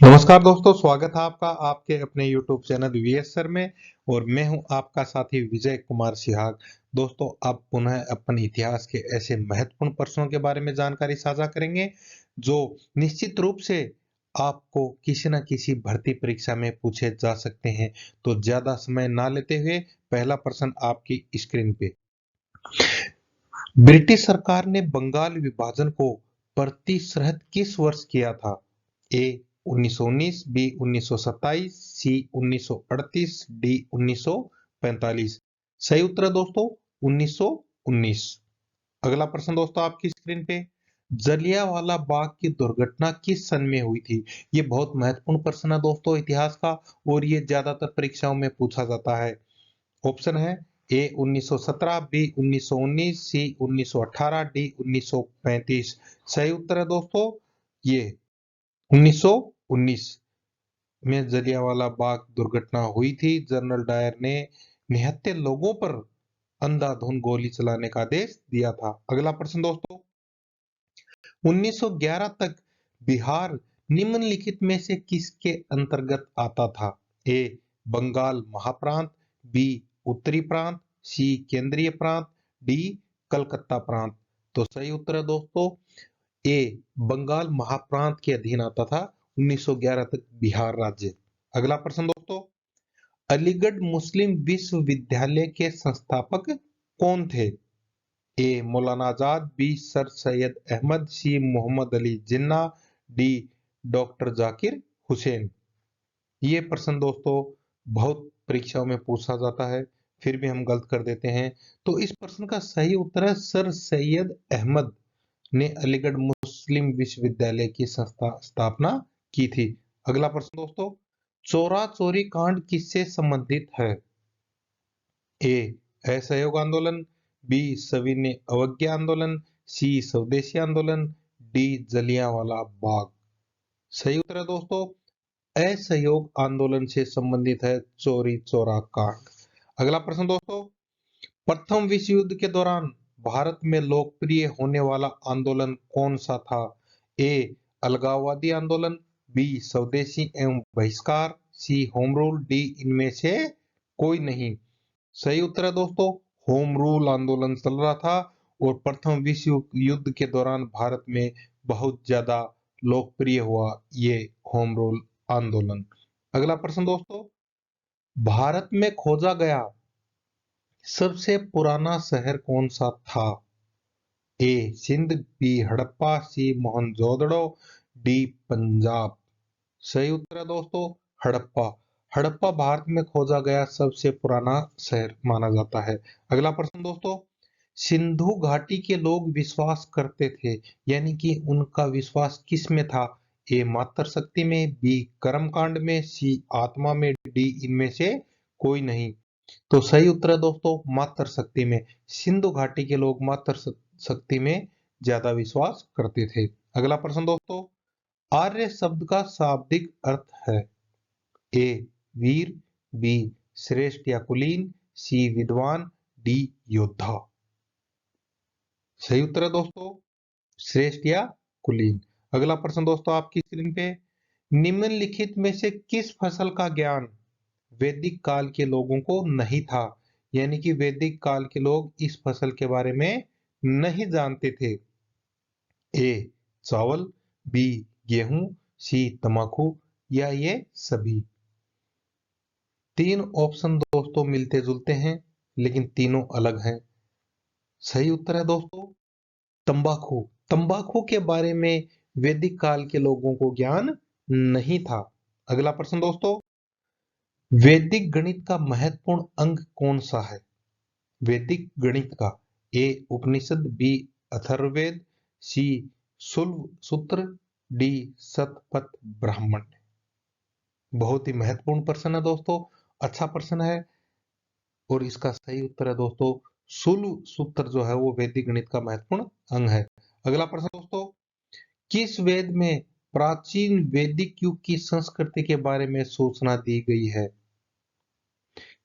नमस्कार दोस्तों, स्वागत है आपका आपके अपने YouTube चैनल वीएस सर में। और मैं हूं आपका साथी विजय कुमार सिहाग। दोस्तों, अब पुनः अपन इतिहास के ऐसे महत्वपूर्ण प्रश्नों के बारे में जानकारी साझा करेंगे जो निश्चित रूप से आपको किसी न किसी भर्ती परीक्षा में पूछे जा सकते हैं। तो ज्यादा समय ना लेते हुए पहला प्रश्न आपकी स्क्रीन पे। ब्रिटिश सरकार ने बंगाल विभाजन को प्रतिशत किस वर्ष किया था? ए 1919, बी 1927, सी 1938, डी 1945। सही उत्तर है दोस्तों 1919। अगला प्रश्न दोस्तों आपकी स्क्रीन पे। जलियांवाला बाग की दुर्घटना किस सन में हुई थी? ये बहुत महत्वपूर्ण प्रश्न है दोस्तों इतिहास का, और ये ज्यादातर परीक्षाओं में पूछा जाता है। ऑप्शन है ए 1917, बी 1919, सी 1918, डी 1935। सही उत्तर है दोस्तों ये 1919 में जलियांवाला बाग दुर्घटना हुई थी। जनरल डायर ने निहत्थे लोगों पर अंधाधुंध गोली चलाने का आदेश दिया था। अगला प्रश्न दोस्तों, 1911 तक बिहार निम्नलिखित में से किसके अंतर्गत आता था? ए बंगाल महाप्रांत, बी उत्तरी प्रांत, सी केंद्रीय प्रांत, डी कलकत्ता प्रांत। तो सही उत्तर है दोस्तों ए बंगाल महाप्रांत के अधीन आता था 1911 तक बिहार राज्य। अगला प्रश्न दोस्तों, अलीगढ़ मुस्लिम विश्वविद्यालय के संस्थापक कौन थे? ए मौलाना आजाद, बी सर सैयद अहमद, सी मोहम्मद अली जिन्ना, डी डॉक्टर जाकिर हुसैन। ये प्रश्न दोस्तों बहुत परीक्षाओं में पूछा जाता है, फिर भी हम गलत कर देते हैं। तो इस प्रश्न का सही उत्तर है सर सैयद अहमद ने अलीगढ़ मुस्लिम विश्वविद्यालय की स्थापना की थी। अगला प्रश्न दोस्तों, चोरा चोरी कांड किससे संबंधित है? ए असहयोग आंदोलन, बी सविनय अवज्ञा आंदोलन, सी स्वदेशी आंदोलन, डी जलियांवाला बाग। सही उत्तर है दोस्तों असहयोग आंदोलन से संबंधित है चोरी चोरा कांड। अगला प्रश्न दोस्तों, प्रथम विश्व युद्ध के दौरान भारत में लोकप्रिय होने वाला आंदोलन कौन सा था? ए अलगाववादी आंदोलन, बी स्वदेशी एवं बहिष्कार, सी होम रूल, डी इनमें से कोई नहीं। सही उत्तर है दोस्तों होम रूल आंदोलन चल रहा था, और प्रथम विश्व युद्ध के दौरान भारत में बहुत ज्यादा लोकप्रिय हुआ ये होम रूल आंदोलन। अगला प्रश्न दोस्तों, भारत में खोजा गया सबसे पुराना शहर कौन सा था? ए सिंध, बी हड़प्पा, सी मोहनजोदड़ो, डी पंजाब। सही उत्तर है दोस्तों हड़प्पा। हड़प्पा भारत में खोजा गया सबसे पुराना शहर माना जाता है। अगला प्रश्न दोस्तों, सिंधु घाटी के लोग विश्वास करते थे, यानी कि उनका विश्वास किस में था? ए मातृ शक्ति में, बी कर्म कांड में, सी आत्मा में, डी इनमें से कोई नहीं। तो सही उत्तर है दोस्तों मातृ शक्ति में। सिंधु घाटी के लोग मातृ शक्ति में ज्यादा विश्वास करते थे। अगला प्रश्न दोस्तों, आर्य शब्द का शाब्दिक अर्थ है? ए वीर, बी श्रेष्ठ या कुलीन, सी विद्वान, डी योद्धा। सही उत्तर है दोस्तों श्रेष्ठ या कुलीन। अगला प्रश्न दोस्तों आपकी स्क्रीन पे, निम्नलिखित में से किस फसल का ज्ञान वैदिक काल के लोगों को नहीं था? यानी कि वैदिक काल के लोग इस फसल के बारे में नहीं जानते थे। ए चावल, बी गेहूं, सी तंबाकू, या ये सभी। तीन ऑप्शन दोस्तों मिलते जुलते हैं, लेकिन तीनों अलग हैं। सही उत्तर है दोस्तों तंबाकू। तंबाकू के बारे में वैदिक काल के लोगों को ज्ञान नहीं था। अगला प्रश्न दोस्तों, वैदिक गणित का महत्वपूर्ण अंग कौन सा है? वैदिक गणित का ए उपनिषद, बी अथर्ववेद, सी शुल्ब सूत्र, डी शतपथ ब्राह्मण। बहुत ही महत्वपूर्ण प्रश्न है दोस्तों, अच्छा प्रश्न है, और इसका सही उत्तर है दोस्तों शुल्ब सूत्र जो है वो वैदिक गणित का महत्वपूर्ण अंग है। अगला प्रश्न दोस्तों, किस वेद में प्राचीन वैदिक युग की संस्कृति के बारे में सूचना दी गई है?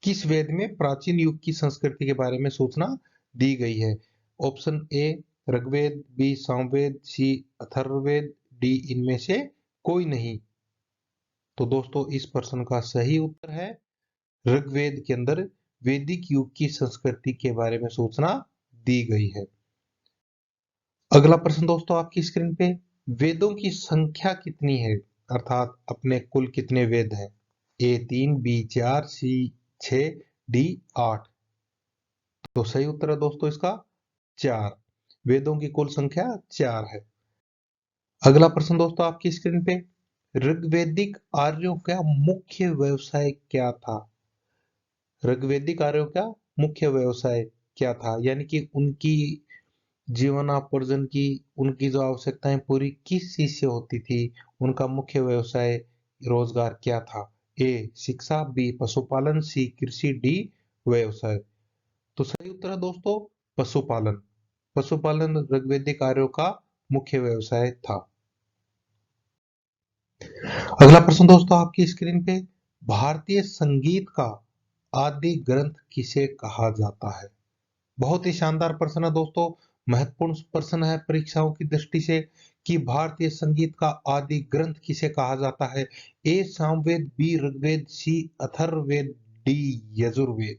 किस वेद में प्राचीन युग की संस्कृति के बारे में सूचना दी गई है? Option A Rigveda, B Samaveda, C Atharvaveda, D इनमें से कोई नहीं। तो दोस्तों इस प्रश्न का सही उत्तर है ऋग्वेद के अंदर वैदिक युग की संस्कृति के बारे में सूचना दी गई है। अगला प्रश्न दोस्तों आपकी स्क्रीन पे, वेदों की संख्या कितनी है, अर्थात अपने कुल कितने वेद हैं? ए 3, बी 4, सी 6, डी 8। तो सही उत्तर है दोस्तों इसका 4। वेदों की कुल संख्या 4 है। अगला प्रश्न दोस्तों आपकी स्क्रीन पे, ऋग्वैदिक आर्यों का मुख्य व्यवसाय क्या था? ऋग्वैदिक आर्यों का मुख्य व्यवसाय क्या था, यानी कि उनकी जीवनोपार्जन की, उनकी जो आवश्यकताएं पूरी किस चीज से होती थी, उनका मुख्य व्यवसाय रोजगार क्या था? ए शिक्षा, बी पशुपालन, सी कृषि, डी व्यवसाय। तो सही उत्तर है दोस्तों पशुपालन। पशुपालन ऋग्वैदिक आर्यों का मुख्य व्यवसाय था। अगला प्रश्न दोस्तों आपकी स्क्रीन पे, भारतीय संगीत का आदि ग्रंथ किसे कहा जाता है? बहुत ही शानदार प्रश्न है दोस्तों, महत्वपूर्ण प्रश्न है परीक्षाओं की दृष्टि से कि भारतीय संगीत का आदि ग्रंथ किसे कहा जाता है? ए सामवेद, बी ऋग्वेद, सी अथर्ववेद, डी यजुर्वेद।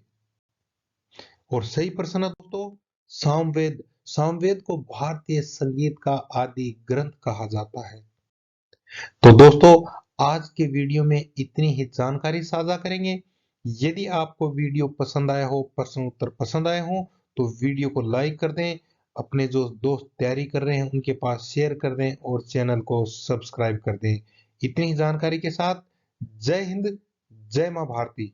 और सही प्रश्न है दोस्तों सामवेद। सामवेद को भारतीय संगीत का आदि ग्रंथ कहा जाता है। तो दोस्तों आज के वीडियो में इतनी ही जानकारी साझा करेंगे। यदि आपको वीडियो पसंद आया हो, प्रश्न उत्तर पसंद आए हो, तो वीडियो को लाइक कर दें, अपने जो दोस्त तैयारी कर रहे हैं उनके पास शेयर कर दें और चैनल को सब्सक्राइब कर दें। इतनी ही जानकारी के साथ जय हिंद, जय मां भारती।